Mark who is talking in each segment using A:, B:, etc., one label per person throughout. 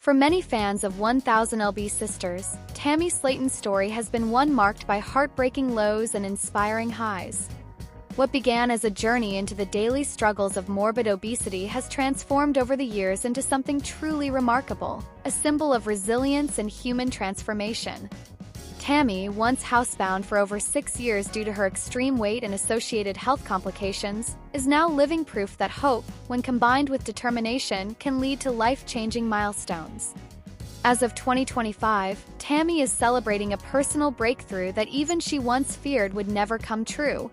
A: For many fans of 1000 Sisters, Tammy Slaton's story has been one marked by heartbreaking lows and inspiring highs. What began as a journey into the daily struggles of morbid obesity has transformed over the years into something truly remarkable, a symbol of resilience and human transformation. Tammy, once housebound for over 6 years due to her extreme weight and associated health complications, is now living proof that hope, when combined with determination, can lead to life-changing milestones. As of 2025, Tammy is celebrating a personal breakthrough that even she once feared would never come true.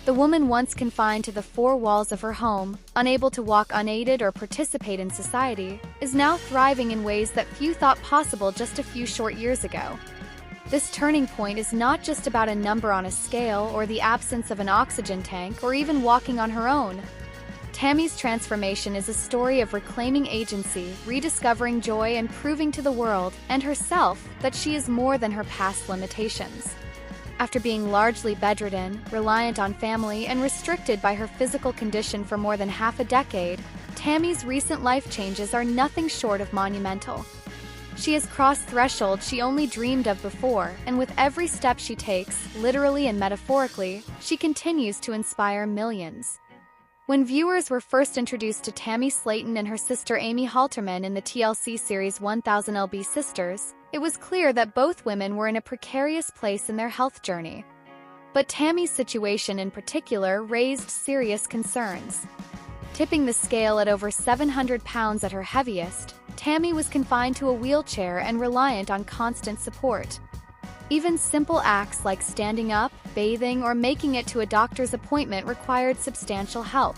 A: The woman once confined to the 4 walls of her home, unable to walk unaided or participate in society, is now thriving in ways that few thought possible just a few short years ago. This turning point is not just about a number on a scale or the absence of an oxygen tank or even walking on her own. Tammy's transformation is a story of reclaiming agency, rediscovering joy, and proving to the world and herself that she is more than her past limitations. After being largely bedridden, reliant on family, and restricted by her physical condition for more than half a decade, Tammy's recent life changes are nothing short of monumental. She has crossed thresholds she only dreamed of before, and with every step she takes, literally and metaphorically, she continues to inspire millions. When viewers were first introduced to Tammy Slaton and her sister Amy Halterman in the TLC series 1000 Sisters, it was clear that both women were in a precarious place in their health journey. But Tammy's situation in particular raised serious concerns. Tipping the scale at over 700 pounds at her heaviest, Tammy was confined to a wheelchair and reliant on constant support. Even simple acts like standing up, bathing, or making it to a doctor's appointment required substantial help.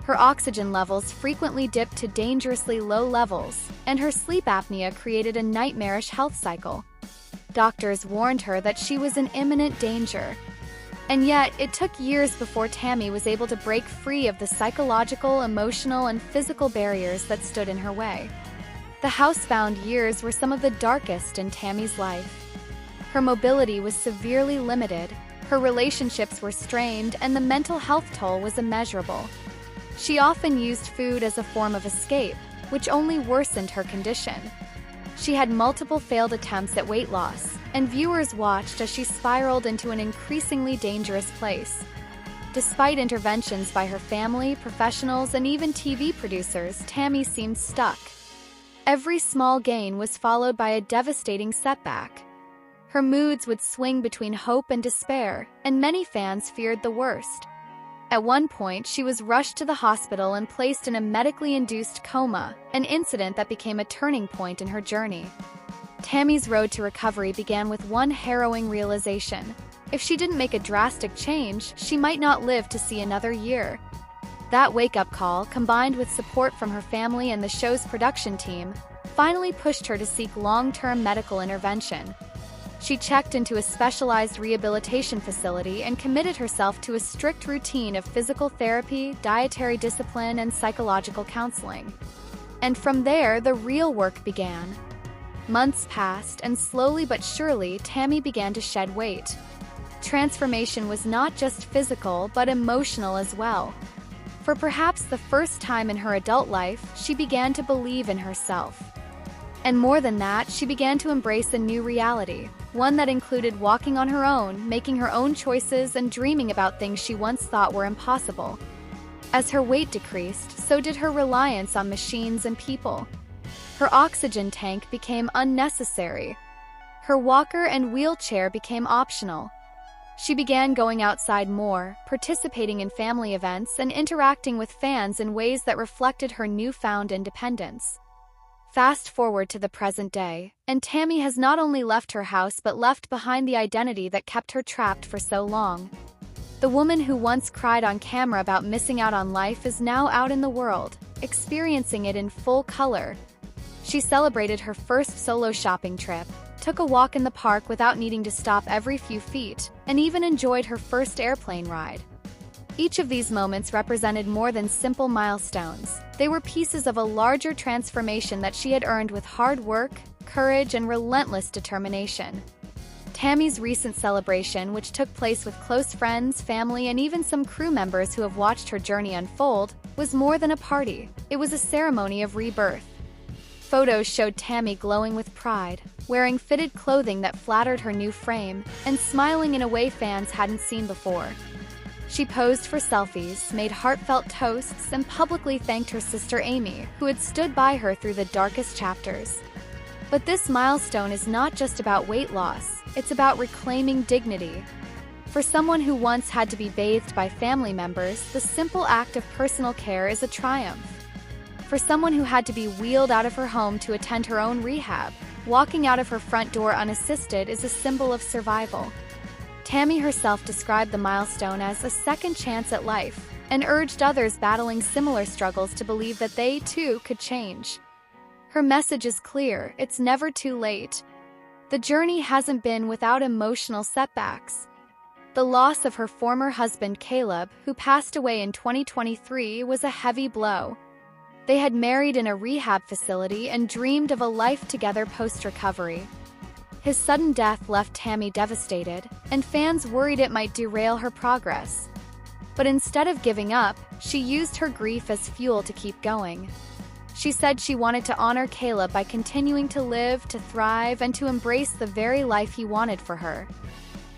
A: Her oxygen levels frequently dipped to dangerously low levels, and her sleep apnea created a nightmarish health cycle. Doctors warned her that she was in imminent danger. And yet, it took years before Tammy was able to break free of the psychological, emotional, and physical barriers that stood in her way. The housebound years were some of the darkest in Tammy's life. Her mobility was severely limited, her relationships were strained, and the mental health toll was immeasurable. She often used food as a form of escape, which only worsened her condition. She had multiple failed attempts at weight loss, and viewers watched as she spiraled into an increasingly dangerous place. Despite interventions by her family, professionals, and even TV producers, Tammy seemed stuck. Every small gain was followed by a devastating setback. Her moods would swing between hope and despair, and many fans feared the worst. At one point, she was rushed to the hospital and placed in a medically induced coma, an incident that became a turning point in her journey. Tammy's road to recovery began with one harrowing realization. If she didn't make a drastic change, she might not live to see another year. That wake-up call, combined with support from her family and the show's production team, finally pushed her to seek long-term medical intervention. She checked into a specialized rehabilitation facility and committed herself to a strict routine of physical therapy, dietary discipline, and psychological counseling. And from there, the real work began. Months passed, and slowly but surely, Tammy began to shed weight. Transformation was not just physical, but emotional as well. For perhaps the first time in her adult life, she began to believe in herself. And more than that, she began to embrace a new reality, one that included walking on her own, making her own choices, and dreaming about things she once thought were impossible. As her weight decreased, so did her reliance on machines and people. Her oxygen tank became unnecessary. Her walker and wheelchair became optional. She began going outside more, participating in family events, and interacting with fans in ways that reflected her newfound independence. Fast forward to the present day, and Tammy has not only left her house but left behind the identity that kept her trapped for so long. The woman who once cried on camera about missing out on life is now out in the world, experiencing it in full color. She celebrated her first solo shopping trip, took a walk in the park without needing to stop every few feet, and even enjoyed her first airplane ride. Each of these moments represented more than simple milestones. They were pieces of a larger transformation that she had earned with hard work, courage, and relentless determination. Tammy's recent celebration, which took place with close friends, family, and even some crew members who have watched her journey unfold, was more than a party. It was a ceremony of rebirth. photos showed Tammy glowing with pride, wearing fitted clothing that flattered her new frame, and smiling in a way fans hadn't seen before. She posed for selfies, made heartfelt toasts, and publicly thanked her sister Amy, who had stood by her through the darkest chapters. But this milestone is not just about weight loss, it's about reclaiming dignity. For someone who once had to be bathed by family members, the simple act of personal care is a triumph. For someone who had to be wheeled out of her home to attend her own rehab, walking out of her front door unassisted is a symbol of survival. Tammy herself described the milestone as a second chance at life, and urged others battling similar struggles to believe that they, too, could change. Her message is clear: it's never too late. The journey hasn't been without emotional setbacks. The loss of her former husband Caleb, who passed away in 2023, was a heavy blow. They had married in a rehab facility and dreamed of a life together post-recovery. His sudden death left Tammy devastated, and fans worried it might derail her progress. But instead of giving up, she used her grief as fuel to keep going. She said she wanted to honor Caleb by continuing to live, to thrive, and to embrace the very life he wanted for her.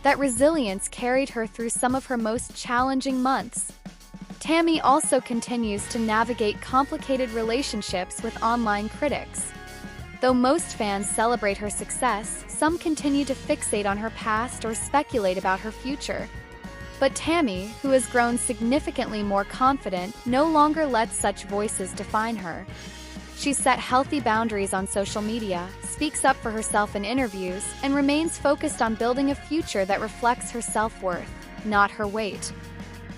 A: That resilience carried her through some of her most challenging months. Tammy also continues to navigate complicated relationships with online critics. Though most fans celebrate her success, some continue to fixate on her past or speculate about her future. But Tammy, who has grown significantly more confident, no longer lets such voices define her. She's set healthy boundaries on social media, speaks up for herself in interviews, and remains focused on building a future that reflects her self-worth, not her weight.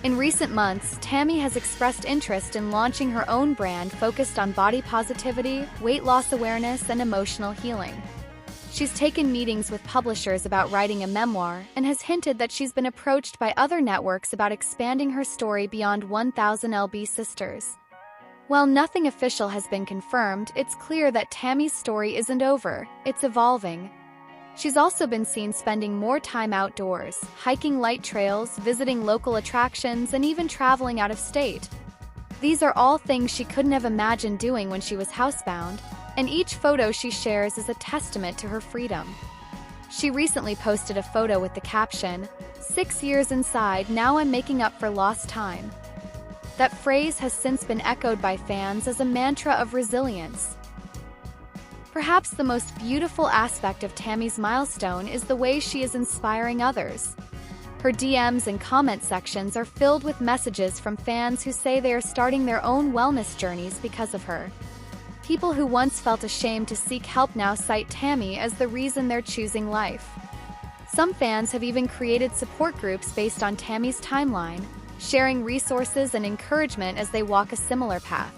A: In recent months, Tammy has expressed interest in launching her own brand focused on body positivity, weight loss awareness, and emotional healing. She's taken meetings with publishers about writing a memoir and has hinted that she's been approached by other networks about expanding her story beyond 1,000 lb sisters. While nothing official has been confirmed, it's clear that Tammy's story isn't over, it's evolving. She's also been seen spending more time outdoors, hiking light trails, visiting local attractions, and even traveling out of state. These are all things she couldn't have imagined doing when she was housebound, and each photo she shares is a testament to her freedom. She recently posted a photo with the caption, "6 years inside, now I'm making up for lost time." That phrase has since been echoed by fans as a mantra of resilience. Perhaps the most beautiful aspect of Tammy's milestone is the way she is inspiring others. Her DMs and comment sections are filled with messages from fans who say they are starting their own wellness journeys because of her. People who once felt ashamed to seek help now cite Tammy as the reason they're choosing life. Some fans have even created support groups based on Tammy's timeline, sharing resources and encouragement as they walk a similar path.